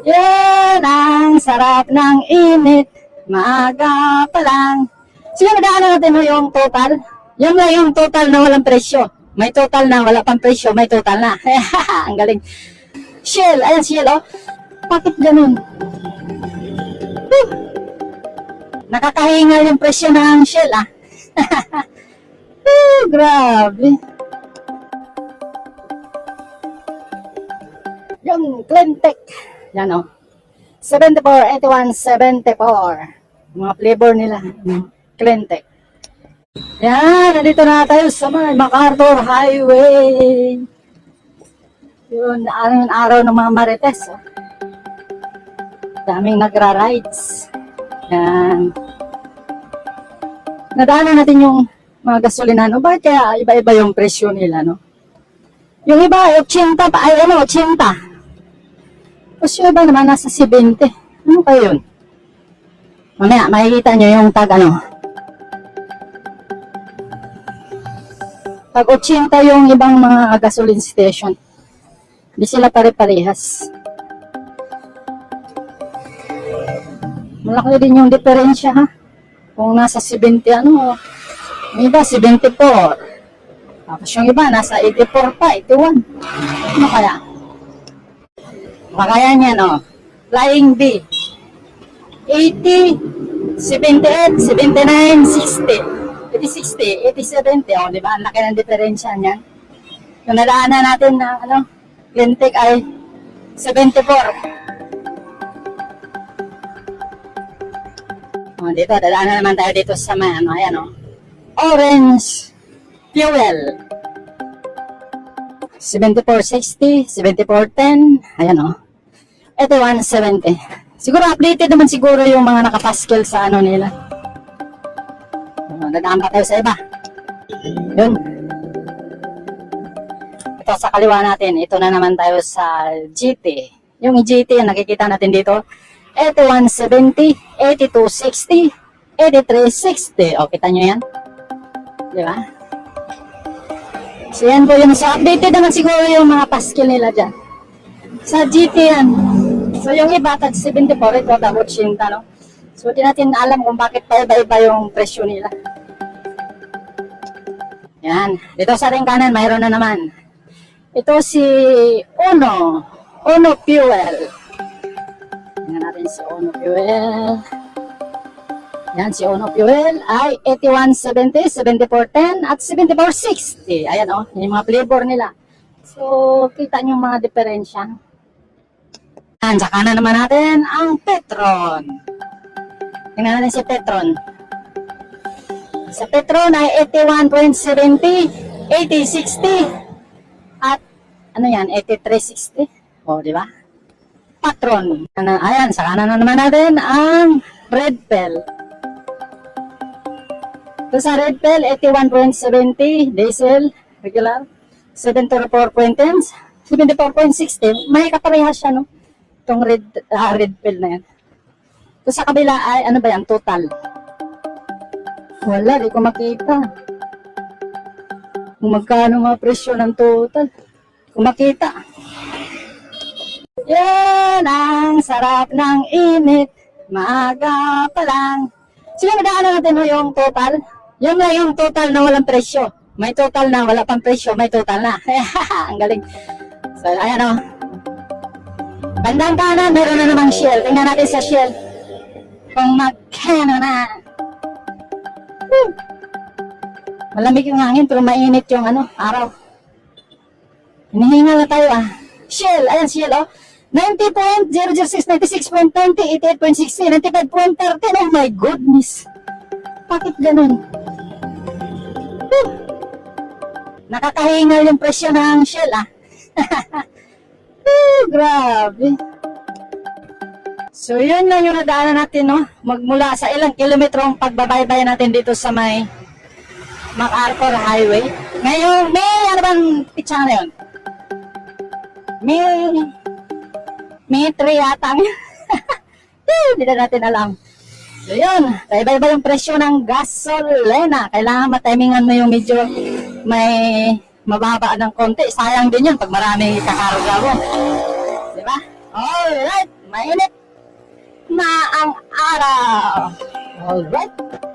Yan ang sarap ng init. Maaga pa lang. Sige, madaanan natin mo yung total. Yan lang yung total na walang presyo. May total na, wala pang presyo, may total na. Ang galing. Shell, ayan Shell, oh. Bakit ganun? Nakakahingal yung presyo ng Shell, ah. Grabe. Yung Cleantech. Yan, oh. 74, 81, 74. Mga flavor nila. Cleantech. Yan, nandito na tayo sa may MacArthur Highway. Yun, araw ng mga marites. Oh. Daming nagra-rides. Yan. Nadaanan natin yung mga gasolinano. Bakit kaya iba-iba yung presyo nila, no? Yung iba, 80 pa. Ay, 80. Tapos yung iba naman, nasa 70. Ano kayo yun? Mamaya, makikita nyo yung tag, Pag 80 yung ibang mga gasoline station. Hindi sila pare-parehas. Malaki din yung diferensya, ha? Kung nasa 70, yung iba 74. Tapos yung iba nasa 84 pa, 81. Ano kaya? Kaya niyan, Flying V. 80, 78, 79, 60. 80, 60, 80, 70, di ba? Ang laki ng diferensya niyan. Yung nadaanan natin na, Cleantech ay 74. Dito, dadaanan naman tayo dito sa may, Orange Fuel. 7460, 7410, ayan, 8170. Siguro updated naman siguro yung mga nakapaskel sa nila. Dadaan pa tayo sa iba. Yun. Ito sa kaliwa natin, ito na naman tayo sa GT. Yung GT, nakikita natin dito, 8170, 8260, 8360. O, kita nyo yan? Di ba? So, yan po yung sa updated naman siguro yung mga paskel nila dyan. Sa GT yan. So, yung iba, tag 74, ito, tag 80, no? So, di natin alam kung bakit pa iba-iba yung presyo nila. Yan. Dito sa ring kanan, mayroon na naman. Ito si Uno. Uno Fuel. Tingnan natin si Uno Fuel. Yan, si Uno Fuel ay 8170, 7410, at 7460. Ayan, yung mga flavor nila. So, kita nyo yung mga diferensya. Yan, sa kanan naman natin ang Petron. Tingnan natin si Petron. Sa Petron ay 81.70, 8060, at 8360. O, di ba? Patron. Ayan, sa kanan na naman natin ang Red Pearl. Ito sa Red Pearl, 81.70, diesel, regular, 74.10, 74.60. May kaparehas siya, no? Itong Red Pearl na yan. Ito sa kabila ay, ano ba yan? Total. Wala, di ko makita. Kung magkano mga presyo ng total. Kung makita. Yan ang sarap ng init. Maaga pa lang. Sige, madaanan natin mo yung total. Yan lang yung total na walang presyo. May total na, wala pang presyo, may total na. Ang galing. So, ayan, bandang kanan, meron na namang Shell. Tingnan natin sa Shell. Kung magkano na. Malamig yung hangin pero mainit yung araw. Hinihingal na tayo Shell, ayan Shell 90.006, 96.20, 88.60, 95.13. Oh my goodness. Bakit ganun? Nakakahingal yung presyo ng Shell grabe. So, yun lang yung nadaanan natin, magmula sa ilang kilometro ang pagbabaybay natin dito sa may MacArthur Highway. Ngayon, may pitsa na yun? May 3 yata. Hindi na natin alam. So, yun. Iba-iba yung presyo ng gasolina. Kailangan matimingan mo yung medyo may mababa ng konti. Sayang din yun pag marami kakarga mo. Diba? Alright. mainit na ang araw. Alright.